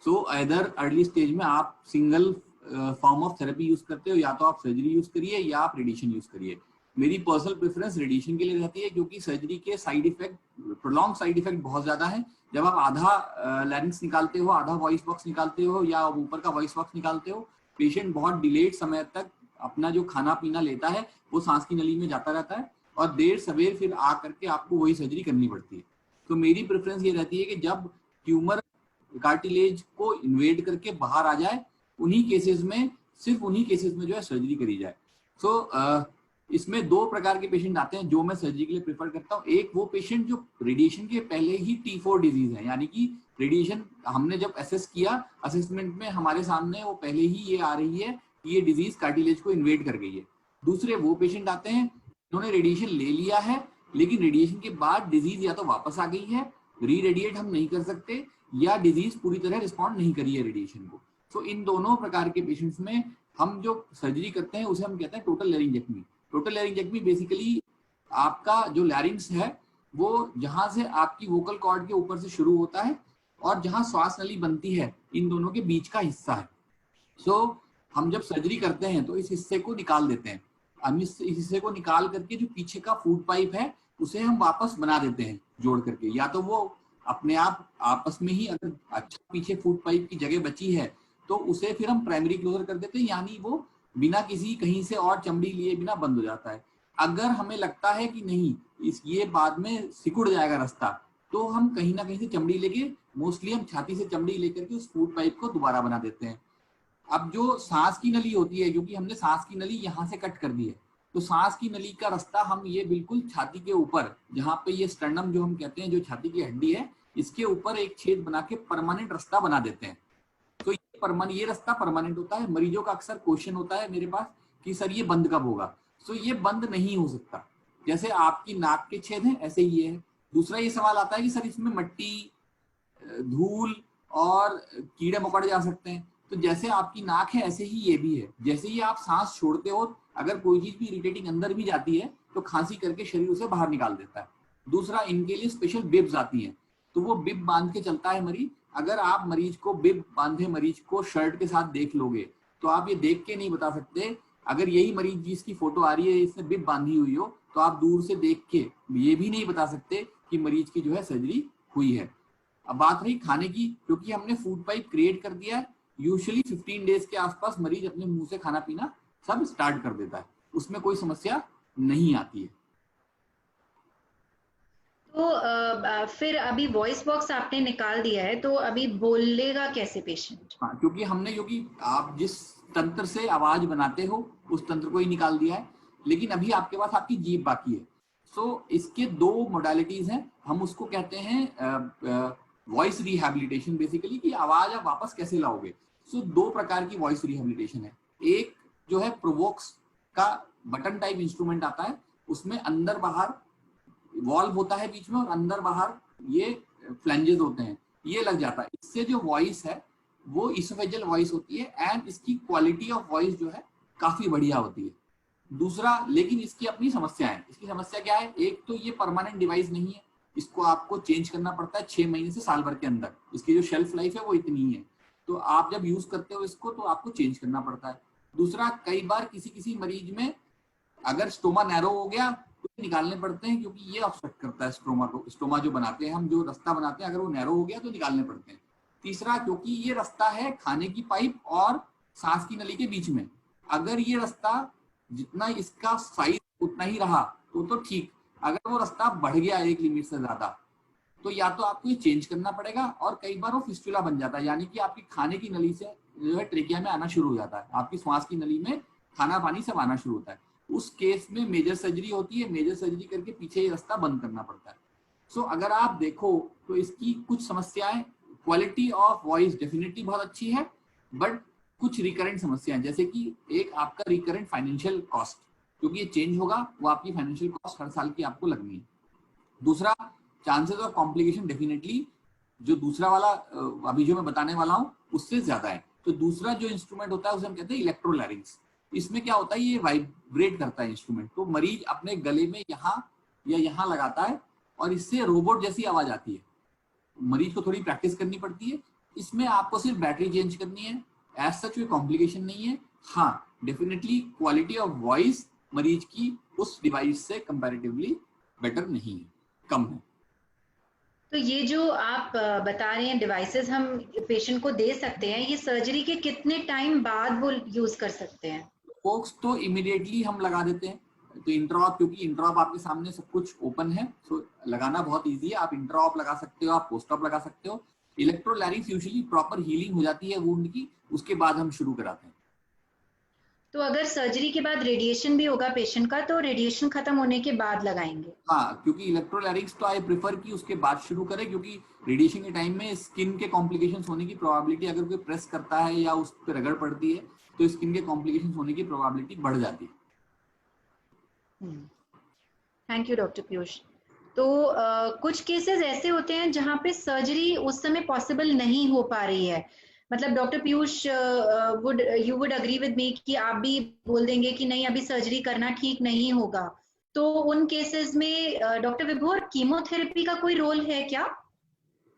सो अदर अर्ली स्टेज में आप single form of therapy use करते हो, या तो आप सर्जरी यूज करिए या आप रेडिएशन यूज करिए। मेरी पर्सनल प्रेफरेंस रेडिएशन के लिए रहती है, क्योंकि सर्जरी के side effect, prolong side effect बहुत ज्यादा है। जब आप आधा लैरिंक्स निकालते हो, आधा वॉइस बॉक्स निकालते हो या ऊपर का वॉइस बॉक्स निकालते हो, पेशेंट बहुत डिलेड समय तक अपना जो खाना पीना लेता है वो सांस की नली में जाता रहता है और देर सवेर फिर आ करके आपको वही सर्जरी करनी पड़ती है। तो मेरी प्रेफरेंस ये रहती है कि जब ट्यूमर कार्टिलेज को इन्वेड करके बाहर आ जाए, उन्हीं केसेस में, सिर्फ उन्हीं केसेस में जो है सर्जरी करी जाए। सो इसमें दो प्रकार के पेशेंट आते हैं जो मैं सर्जरी के लिए प्रेफर करता हूँ। एक वो पेशेंट जो रेडिएशन के पहले ही T4 डिजीज है, यानी कि रेडिएशन हमने जब असेस किया, असेसमेंट में हमारे सामने वो पहले ही ये आ रही है कि ये डिजीज कार्टिलेज को इन्वेड कर गई है। दूसरे वो पेशेंट आते हैं जिन्होंने रेडिएशन ले लिया है, लेकिन रेडिएशन के बाद डिजीज या तो वापस आ गई है, री रेडिएट हम नहीं कर सकते, या डिजीज पूरी तरह रिस्पॉन्ड नहीं करी है रेडिएशन को। तो इन दोनों प्रकार के पेशेंट्स में हम जो सर्जरी करते हैं उसे हम कहते हैं टोटल लैरिंजेक्टमी। टोटल लैरिंजेक्टमी बेसिकली आपका जो लैरिंग्स है वो जहां से आपकी वोकल कॉर्ड के ऊपर से शुरू होता है और जहां श्वास नली बनती है, इन दोनों के बीच का हिस्सा है। सो हम जब सर्जरी करते हैं तो इस हिस्से को निकाल देते हैं। हम इस हिस्से को निकाल करके जो पीछे का फूड पाइप है उसे हम वापस बना देते हैं जोड़ करके, या तो वो अपने आप आपस में ही, अगर अच्छा पीछे फूड पाइप की जगह बची है तो उसे फिर हम प्राइमरी क्लोजर कर देते हैं, यानी वो बिना किसी कहीं से और चमड़ी लिए बिना बंद हो जाता है। अगर हमें लगता है कि नहीं ये बाद में सिकुड़ जाएगा रास्ता, तो हम कहीं ना कहीं से चमड़ी लेके, मोस्टली हम छाती से चमड़ी लेकर के उस फूड पाइप को दोबारा बना देते हैं। अब जो सांस की नली होती है, क्योंकि हमने सांस की नली यहाँ से कट कर दी है, तो सांस की नली का रास्ता हम ये बिल्कुल छाती के ऊपर, जहाँ पे ये स्टर्नम जो हम कहते हैं, जो छाती की हड्डी है, इसके ऊपर एक छेद बना के परमानेंट रास्ता बना देते हैं। तो ये रास्ता परमानेंट होता है। मरीजों का अक्सर क्वेश्चन होता है मेरे पास कि सर ये बंद कब होगा? तो ये बंद नहीं हो सकता। जैसे आपकी नाक के छेद है ऐसे ही है। दूसरा ये सवाल आता है कि सर इसमें मट्टी, धूल और कीड़े मकोड़े जा सकते हैं। तो जैसे आपकी नाक है ऐसे ही ये भी है। जैसे ही आप सांस छोड़ते हो, अगर कोई चीज भी इरिटेटिंग अंदर भी जाती है तो खांसी करके शरीर उसे बाहर निकाल देता है। दूसरा, इनके लिए स्पेशल बिब्स आती हैं, तो वो बिब बांध के चलता है मरीज। अगर आप मरीज को बिब बांधे मरीज को शर्ट के साथ देख लोगे तो आप ये देख के नहीं बता सकते, अगर यही मरीज जिसकी फोटो आ रही है इसने बिब बांधी हुई हो, तो आप दूर से देख के ये भी नहीं बता सकते कि मरीज की जो है सर्जरी हुई है। अब बात रही खाने की, क्योंकि हमने फूड पाइप क्रिएट कर दिया है, यूजुअली 15 डेज के आसपास मरीज अपने मुंह से खाना पीना सब स्टार्ट कर देता है, उसमें कोई समस्या नहीं आती है। तो फिर अभी वॉइस बॉक्स आपने निकाल दिया है, तो अभी बोलेगा कैसे पेशेंट? हाँ, क्योंकि आप जिस तंत्र से आवाज बनाते हो उस तंत्र को ही निकाल दिया है, लेकिन अभी आपके पास आपकी जीभ बाकी है। सो इसके दो मोडालिटीज हैं, हम उसको कहते हैं वॉइस रिहैबिलिटेशन बेसिकली, कि आवाज आप वापस कैसे लाओगे। सो दो प्रकार की वॉइस रिहैबिलिटेशन है। एक जो है प्रोवोक्स का बटन टाइप इंस्ट्रूमेंट आता है, उसमें अंदर बाहर वॉल्व होता है बीच में और अंदर बाहर ये फ्लैंजेस होते हैं, ये लग जाता है। इससे जो वॉइस है वो इसोफेजियल वॉइस होती है एंड इसकी क्वालिटी ऑफ वॉइस जो है काफी बढ़िया होती है। दूसरा, लेकिन इसकी अपनी समस्या है। इसकी समस्या क्या है? एक तो ये परमानेंट डिवाइस नहीं है, इसको आपको चेंज करना पड़ता है 6 महीने से साल भर के अंदर। इसकी जो शेल्फ लाइफ है वो इतनी है, तो आप जब यूज करते हो इसको तो आपको चेंज करना पड़ता है। दूसरा, कई बार किसी मरीज में अगर स्टोमा नैरो हो गया तो निकालने पड़ते हैं, क्योंकि ये ऑब्स्ट्रक्ट करता है स्टोमा को। स्टोमा जो बनाते हैं हम, जो रास्ता बनाते हैं, अगर वो नैरो हो गया तो निकालने पड़ते हैं। तीसरा, क्योंकि ये रास्ता है खाने की पाइप और सांस की नली के बीच में, अगर ये रास्ता जितना इसका साइज उतना ही रहा तो ठीक, अगर वो रास्ता बढ़ गया एक लिमिट से ज्यादा, तो या तो आपको ये चेंज करना पड़ेगा, और कई बार वो फिस्टुला बन जाता है, यानी कि आपकी खाने की नली से जो है ट्रेकिया में आना शुरू हो जाता है, आपकी श्वास की नली में खाना पानी सब आना शुरू होता है। उस केस में मेजर सर्जरी होती है, मेजर सर्जरी करके पीछे ये रास्ता बंद करना पड़ता है। सो अगर आप देखो तो इसकी कुछ समस्याएं, क्वालिटी ऑफ वॉइस डेफिनेटली बहुत अच्छी है, बट कुछ रिकरेंट समस्याएं, जैसे कि एक आपका रिकरेंट फाइनेंशियल कॉस्ट, क्योंकि ये चेंज होगा, वो आपकी फाइनेंशियल कॉस्ट हर साल की आपको लगनी है। दूसरा, चांसेस ऑफ कॉम्प्लिकेशन डेफिनेटली जो दूसरा वाला अभी जो मैं बताने वाला हूँ उससे ज्यादा है। तो दूसरा जो इंस्ट्रूमेंट होता है उसे हम कहते हैं इलेक्ट्रोलैरिंक्स। इसमें क्या होता है, ये वाइब्रेट करता है इंस्ट्रूमेंट, तो मरीज अपने गले में यहाँ या यहाँ लगाता है और इससे रोबोट जैसी आवाज आती है। मरीज को थोड़ी प्रैक्टिस करनी पड़ती है, इसमें आपको सिर्फ बैटरी चेंज करनी है, एज सच कोई कॉम्प्लिकेशन नहीं है। हाँ, डेफिनेटली क्वालिटी ऑफ वॉइस मरीज की उस डिवाइस से कंपैरेटिवली बेटर नहीं है, कम है। तो ये जो आप बता रहे हैं डिवाइसेस हम पेशेंट को दे सकते हैं, ये सर्जरी के कितने टाइम बाद वो यूज कर सकते हैं? फोक्स तो इमीडिएटली हम लगा देते हैं, तो इंट्रॉप, क्योंकि इंट्रॉप आपके सामने सब कुछ ओपन है, तो लगाना बहुत इजी है। आप इंट्रॉप लगा सकते हो, आप पोस्टऑप लगा सकते हो। इलेक्ट्रोलैरिंक्स यूजुअली प्रॉपर हीलिंग हो जाती है वुंड की, उसके बाद हम शुरू कराते हैं। तो अगर सर्जरी के बाद रेडिएशन भी होगा पेशेंट का, तो रेडिएशन खत्म होने के बाद लगाएंगे? हाँ, क्योंकि इलेक्ट्रोलैरिंक्स तो आई प्रेफर कि उसके बाद शुरू करें, क्योंकि रेडिएशन के टाइम में स्किन के कॉम्प्लिकेशंस होने की प्रोबेबिलिटी, अगर कोई प्रेस करता है या उस पर रगड़ पड़ती है तो स्किन के कॉम्प्लिकेशंस होने की प्रोबेबिलिटी बढ़ जाती है। Thank you doctor Piyush. तो कुछ केसेस ऐसे होते हैं जहाँ पे सर्जरी उस समय पॉसिबल नहीं हो पा रही है, मतलब doctor Piyush you would agree with me कि आप भी बोल देंगे कि नहीं अभी सर्जरी करना ठीक नहीं होगा, तो उन केसेस में डॉक्टर विभोर कीमोथेरेपी का कोई रोल है क्या?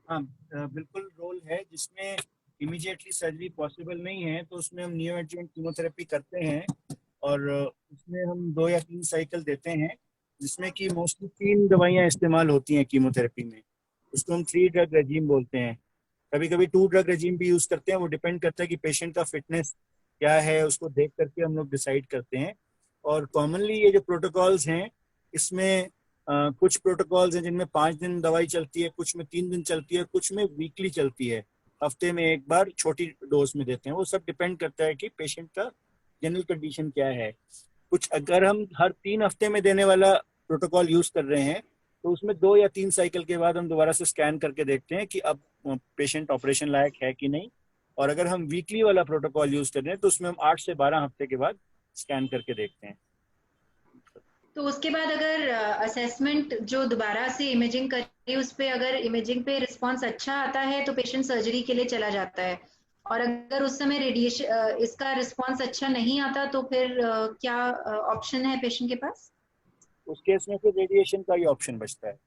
हाँ, बिल्कुल रोल है। जिसमें इमीडिएटली सर्जरी पॉसिबल नहीं है तो उसमें हम नियो एडजुवेंट कीमोथेरेपी करते हैं, और उसमें हम 2 या 3 साइकिल देते हैं, जिसमें कि मोस्टली 3 दवाइयाँ इस्तेमाल होती हैं कीमोथेरेपी में। उसको हम 3 ड्रग रेजिम बोलते हैं। कभी कभी 2 ड्रग रेजिम भी यूज करते हैं, वो डिपेंड करता है कि पेशेंट का फिटनेस क्या है, उसको देख करके हम लोग डिसाइड करते हैं। और कॉमनली ये जो प्रोटोकॉल्स हैं, इसमें कुछ प्रोटोकॉल्स हैं जिनमें 5 दिन दवाई चलती है, कुछ में 3 दिन चलती है, कुछ में वीकली चलती है, हफ्ते में एक बार छोटी डोज में देते हैं। वो सब डिपेंड करता है कि पेशेंट का जनरल कंडीशन क्या है। कुछ अगर हम हर 3 हफ्ते में देने वाला प्रोटोकॉल यूज कर रहे हैं तो उसमें 2 या 3 साइकिल के बाद हम दोबारा से स्कैन करके देखते हैं कि अब पेशेंट ऑपरेशन लायक है कि नहीं। और अगर हम वीकली वाला प्रोटोकॉल यूज कर रहे हैं तो उसमें हम 8 से 12 हफ्ते के बाद स्कैन करके देखते हैं। तो उसके बाद अगर असेसमेंट जो दोबारा से इमेजिंग करी, उस पे अगर इमेजिंग पे रिस्पांस अच्छा आता है तो पेशेंट सर्जरी के लिए चला जाता है, और अगर उस समय रेडिएशन इसका रिस्पांस अच्छा नहीं आता तो फिर क्या ऑप्शन है पेशेंट के पास? उस केस में फिर रेडिएशन का ही ऑप्शन बचता है।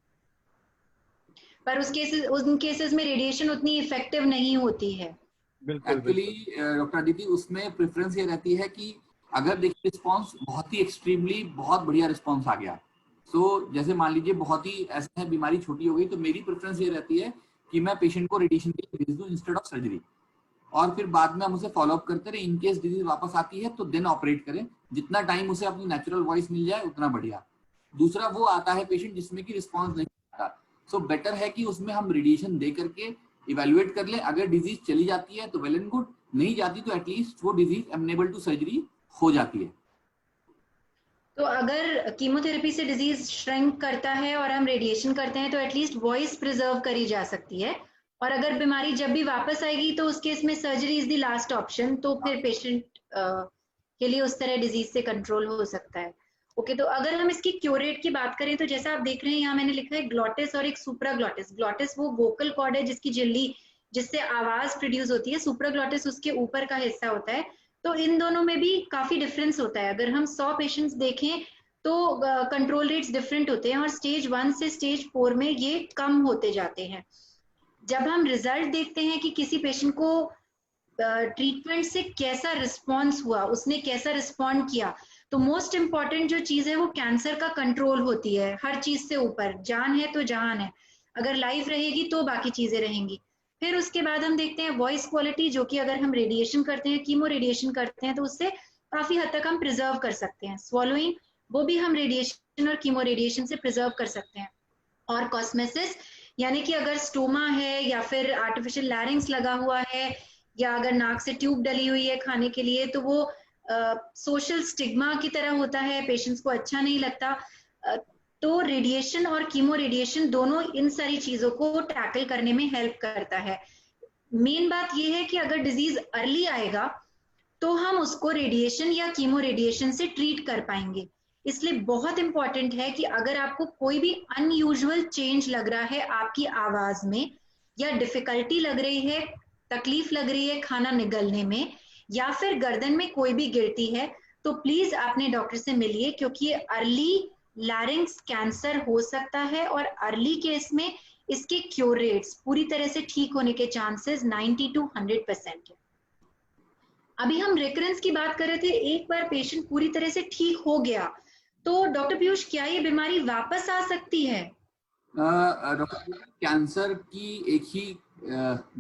पर उन केसेस में रेडिएशन उतनी इफेक्टिव नहीं होती है। एक्चुअली डॉक्टर अदिति, उसमें प्रेफरेंस ये रहती है कि अगर देखिए रिस्पांस बहुत ही एक्सट्रीमली बहुत बढ़िया रिस्पांस आ गया, तो जैसे मान लीजिए बहुत ही ऐसा है बीमारी छोटी हो गई, तो मेरी प्रेफरेंस ये रहती है कि मैं पेशेंट को रेडिएशन के लिए भेज दूं इंस्टेड ऑफ सर्जरी, और फिर बाद में हम उसे फॉलो अप करते रहे। इन केस डिजीज वापस आती है तो देन ऑपरेट करें, जितना टाइम उसे अपनी नेचुरल वॉइस मिल जाए उतना बढ़िया। दूसरा वो आता है पेशेंट जिसमें कि रिस्पांस नहीं आता, सो बेटर है कि उसमें हम रेडिएशन दे करके इवेल्युएट कर लें। अगर डिजीज चली जाती है तो वेल एंड गुड, नहीं जाती तो एटलीस्ट वो डिजीज एमिनेबल टू सर्जरी हो जाती है। तो अगर कीमोथेरेपी से डिजीज श्रिंक करता है और हम रेडिएशन करते हैं तो एटलीस्ट वॉइस प्रिजर्व करी जा सकती है, और अगर बीमारी जब भी वापस आएगी तो उस केस में surgery is the last option, तो फिर पेशेंट के लिए उस तरह डिजीज से कंट्रोल हो सकता है। ओके, तो अगर हम इसकी क्योर रेट की बात करें तो जैसा आप देख रहे हैं यहाँ मैंने लिखा है ग्लॉटिस और एक सुप्राग्लॉटिस। ग्लॉटिस वो वोकल कॉर्ड है जिसकी झिल्ली जिससे आवाज प्रोड्यूस होती है, सुप्राग्लॉटिस उसके ऊपर का हिस्सा होता है। तो इन दोनों में भी काफी डिफरेंस होता है। अगर हम 100 पेशेंट्स देखें तो कंट्रोल रेट्स डिफरेंट होते हैं, और स्टेज 1 से स्टेज 4 में ये कम होते जाते हैं। जब हम रिजल्ट देखते हैं कि किसी पेशेंट को ट्रीटमेंट से कैसा रिस्पॉन्स हुआ, उसने कैसा रिस्पॉन्ड किया, तो मोस्ट इम्पॉर्टेंट जो चीज है वो कैंसर का कंट्रोल होती है। हर चीज से ऊपर जान है तो जहान है, अगर लाइफ रहेगी तो बाकी चीजें रहेंगी। फिर उसके बाद हम देखते हैं वॉइस क्वालिटी, जो कि अगर हम रेडिएशन करते हैं, कीमो रेडिएशन करते हैं, तो उससे काफी हद तक हम प्रिजर्व कर सकते हैं। स्वॉलोइंग वो भी हम रेडिएशन और कीमो रेडिएशन से प्रिजर्व कर सकते हैं। और कॉस्मेसिस यानी कि अगर स्टोमा है या फिर आर्टिफिशियल लैरिंग्स लगा हुआ है या अगर नाक से ट्यूब डली हुई है खाने के लिए, तो वो सोशल स्टिग्मा की तरह होता है, पेशेंट्स को अच्छा नहीं लगता। तो रेडिएशन और कीमो रेडिएशन दोनों इन सारी चीजों को टैकल करने में हेल्प करता है। मेन बात यह है कि अगर डिजीज अर्ली आएगा तो हम उसको रेडिएशन या कीमो रेडिएशन से ट्रीट कर पाएंगे। इसलिए बहुत इंपॉर्टेंट है कि अगर आपको कोई भी अनयूजुअल चेंज लग रहा है आपकी आवाज में, या डिफिकल्टी लग रही है, तकलीफ लग रही है खाना निगलने में, या फिर गर्दन में कोई भी गिरती है, तो प्लीज अपने डॉक्टर से मिलिए, क्योंकि ये अर्ली लैरिंग्स कैंसर हो सकता है और अर्ली केस में इसके क्योर रेट्स, पूरी तरह से ठीक होने के चांसेस 90 to 100% है। अभी हम रिकरेंस की बात कर रहे थे, एक बार पेशेंट पूरी तरह से ठीक हो गया तो डॉक्टर पीयूष क्या ये बीमारी वापस आ सकती है? डॉक्टर, कैंसर की एक ही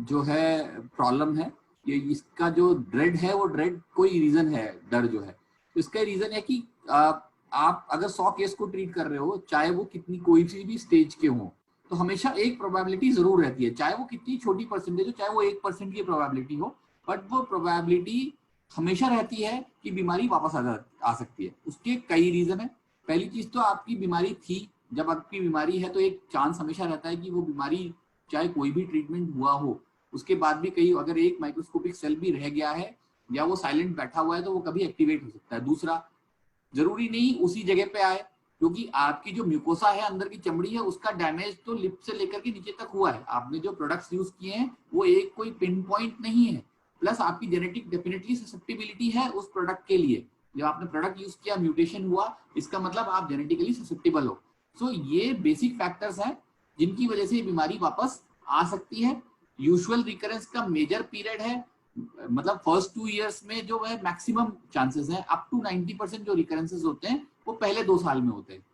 जो है प्रॉब्लम है, ये इसका जो ड्रेड है वो ड्रेड कोई रीजन है, डर जो है, तो इसका रीजन है कि आप अगर 100 केस को ट्रीट कर रहे हो, चाहे वो कितनी कोई सी भी स्टेज के हो, तो हमेशा एक प्रोबेबिलिटी जरूर रहती है, चाहे वो कितनी छोटी परसेंटेज हो, चाहे वो 1% की प्रोबेबिलिटी हो, बट वो प्रोबेबिलिटी हमेशा रहती है कि बीमारी वापस आ सकती है। उसके कई रीजन है। पहली चीज तो आपकी बीमारी थी, जब आपकी बीमारी है तो एक चांस हमेशा रहता है कि वो बीमारी चाहे कोई भी ट्रीटमेंट हुआ हो उसके बाद भी कहीं अगर एक माइक्रोस्कोपिक सेल भी रह गया है या वो साइलेंट बैठा हुआ है तो वो कभी एक्टिवेट हो सकता है। दूसरा, जरूरी नहीं उसी जगह पे आए, क्योंकि आपकी जो म्यूकोसा है, अंदर की चमड़ी है, उसका डैमेज तो लिप से लेकर के नीचे तक हुआ है। आपने जो प्रोडक्ट्स यूज किए हैं वो एक कोई पिन पॉइंट नहीं है, प्लस आपकी जेनेटिक डेफिनेटली ससेप्टिबिलिटी है उस प्रोडक्ट के लिए। जब आपने प्रोडक्ट यूज किया, म्यूटेशन हुआ, इसका मतलब आप जेनेटिकली ससेप्टिबल हो। सो ये बेसिक फैक्टर्स हैं जिनकी वजह से बीमारी वापस आ सकती है। यूजुअल रिकरेंस का मेजर पीरियड है, मतलब फर्स्ट 2 इयर्स में जो है मैक्सिमम चांसेस हैं, अप टू 90% जो रिकरेंसेस होते हैं वो पहले 2 साल में होते हैं,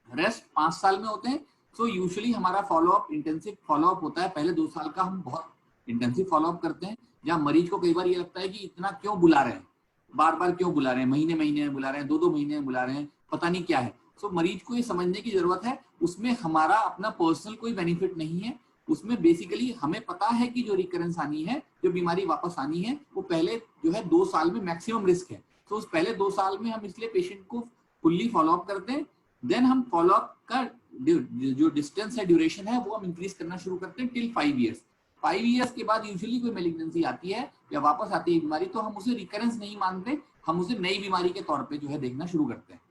रेस्ट 5 साल में होते हैं। सो यूजुअली हमारा फॉलोअप इंटेंसिव फॉलोअप होता है, पहले 2 साल का हम बहुत इंटेंसिव फॉलोअप करते हैं, जहाँ मरीज को कई बार ये लगता है कि इतना क्यों बुला रहे हैं, बार बार क्यों बुला रहे हैं, महीने महीने में बुला रहे हैं, 2-2 महीने में बुला रहे हैं, पता नहीं क्या है। सो मरीज को ये समझने की जरूरत है, उसमें हमारा अपना पर्सनल कोई बेनिफिट नहीं है, उसमें बेसिकली हमें पता है कि जो रिकरेंस आनी है, जो बीमारी वापस आनी है, वो पहले जो है 2 साल में मैक्सिमम रिस्क है। तो उस पहले 2 साल में हम इसलिए पेशेंट को फुल्ली फॉलोअप करते हैं, देन हम फॉलोअप का जो डिस्टेंस है, ड्यूरेशन है, वो हम इंक्रीज करना शुरू करते हैं टिल 5 ईयर्स। 5 ईयर्स के बाद यूजुअली कोई मेलिग्नेंसी आती है या वापस आती है बीमारी, तो हम उसे रिकरेंस नहीं मानते, हम उसे नई बीमारी के तौर पे जो है देखना शुरू करते हैं।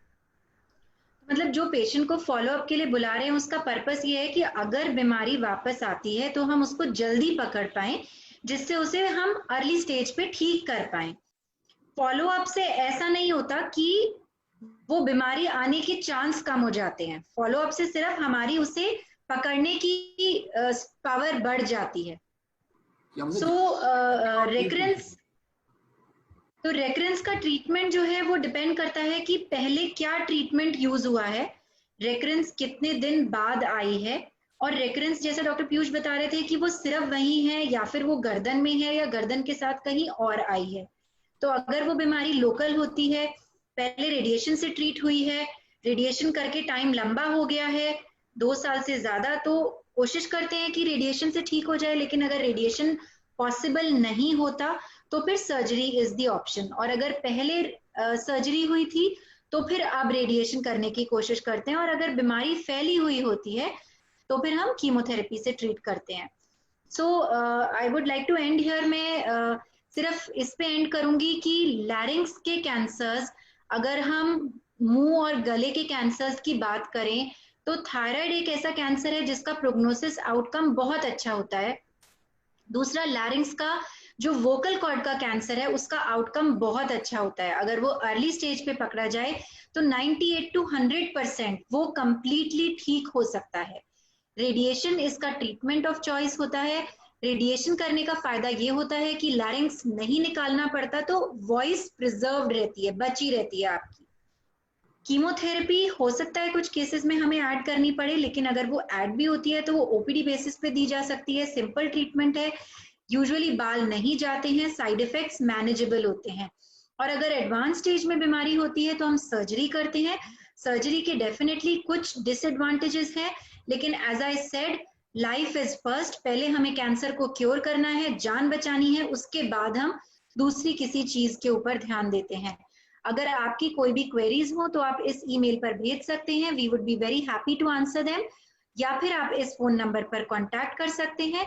मतलब जो पेशेंट को फॉलोअप के लिए बुला रहे हैं उसका पर्पस ये है कि अगर बीमारी वापस आती है तो हम उसको जल्दी पकड़ पाएं, जिससे उसे हम अर्ली स्टेज पे ठीक कर पाएं। फॉलोअप से ऐसा नहीं होता कि वो बीमारी आने के चांस कम हो जाते हैं, फॉलोअप से सिर्फ हमारी उसे पकड़ने की पावर बढ़ जाती है। सो रेकरेंस का ट्रीटमेंट जो है वो डिपेंड करता है कि पहले क्या ट्रीटमेंट यूज हुआ है, रेकरेंस कितने दिन बाद आई है, और रेकरेंस जैसा डॉक्टर पीयूष बता रहे थे कि वो सिर्फ वही है या फिर वो गर्दन में है या गर्दन के साथ कहीं और आई है। तो अगर वो बीमारी लोकल होती है, पहले रेडिएशन से ट्रीट हुई है, रेडिएशन करके टाइम लंबा हो गया है 2 साल से ज्यादा, तो कोशिश करते हैं कि रेडिएशन से ठीक हो जाए, लेकिन अगर रेडिएशन पॉसिबल नहीं होता तो फिर सर्जरी इज द ऑप्शन। और अगर पहले सर्जरी हुई थी तो फिर अब रेडिएशन करने की कोशिश करते हैं, और अगर बीमारी फैली हुई होती है तो फिर हम कीमोथेरेपी से ट्रीट करते हैं। So I would like to end here. मैं सिर्फ इस पे एंड करूंगी कि लैरिंग्स के कैंसर्स, अगर हम मुंह और गले के कैंसर्स की बात करें तो थायराइड एक ऐसा कैंसर है जिसका प्रोग्नोसिस आउटकम बहुत अच्छा होता है। दूसरा, लैरिंग्स का जो वोकल कॉर्ड का कैंसर है उसका आउटकम बहुत अच्छा होता है। अगर वो अर्ली स्टेज पे पकड़ा जाए तो 98 to 100% वो कंप्लीटली ठीक हो सकता है। रेडिएशन इसका ट्रीटमेंट ऑफ चॉइस होता है। रेडिएशन करने का फायदा ये होता है कि लैरिंग्स नहीं निकालना पड़ता, तो वॉइस प्रिजर्व्ड रहती है, बची रहती है आपकी। कीमोथेरेपी हो सकता है कुछ केसेस में हमें ऐड करनी पड़े, लेकिन अगर वो ऐड भी होती है तो वो ओपीडी बेसिस पे दी जा सकती है, सिंपल ट्रीटमेंट है, यूजुअली बाल नहीं जाते हैं, साइड इफेक्ट्स मैनेजेबल होते हैं। और अगर एडवांस स्टेज में बीमारी होती है तो हम सर्जरी करते हैं, सर्जरी के डेफिनेटली कुछ डिसएडवांटेजेस हैं, लेकिन as I said life is first. पहले हमें कैंसर को क्योर करना है, जान बचानी है, उसके बाद हम दूसरी किसी चीज के ऊपर ध्यान देते हैं। अगर आपकी कोई भी क्वेरीज हो तो आप इस ईमेल पर भेज सकते हैं, we would be very happy to answer them, या फिर आप इस फोन नंबर पर कांटेक्ट कर सकते हैं।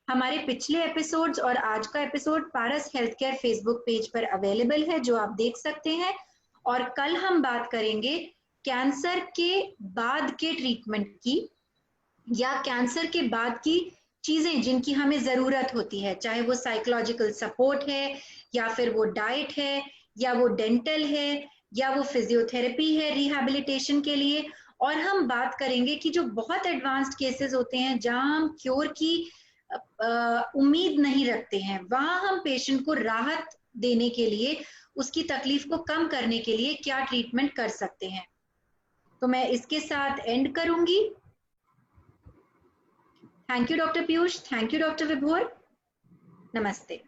हमारे पिछले एपिसोड्स और आज का एपिसोड पारस हेल्थ केयर फेसबुक पेज पर अवेलेबल है, जो आप देख सकते हैं। और कल हम बात करेंगे कैंसर के बाद के ट्रीटमेंट की, या कैंसर के बाद की चीजें जिनकी हमें जरूरत होती है, चाहे वो साइकोलॉजिकल सपोर्ट है, या फिर वो डाइट है, या वो डेंटल है, या वो फिजियोथेरेपी है रिहैबिलिटेशन के लिए। और हम बात करेंगे कि जो बहुत एडवांस्ड केसेस होते हैं जहां हम क्योर की उम्मीद नहीं रखते हैं, वहां हम पेशेंट को राहत देने के लिए, उसकी तकलीफ को कम करने के लिए क्या ट्रीटमेंट कर सकते हैं। तो मैं इसके साथ एंड करूंगी। Thank you doctor Piyush, thank you doctor विभोर, नमस्ते।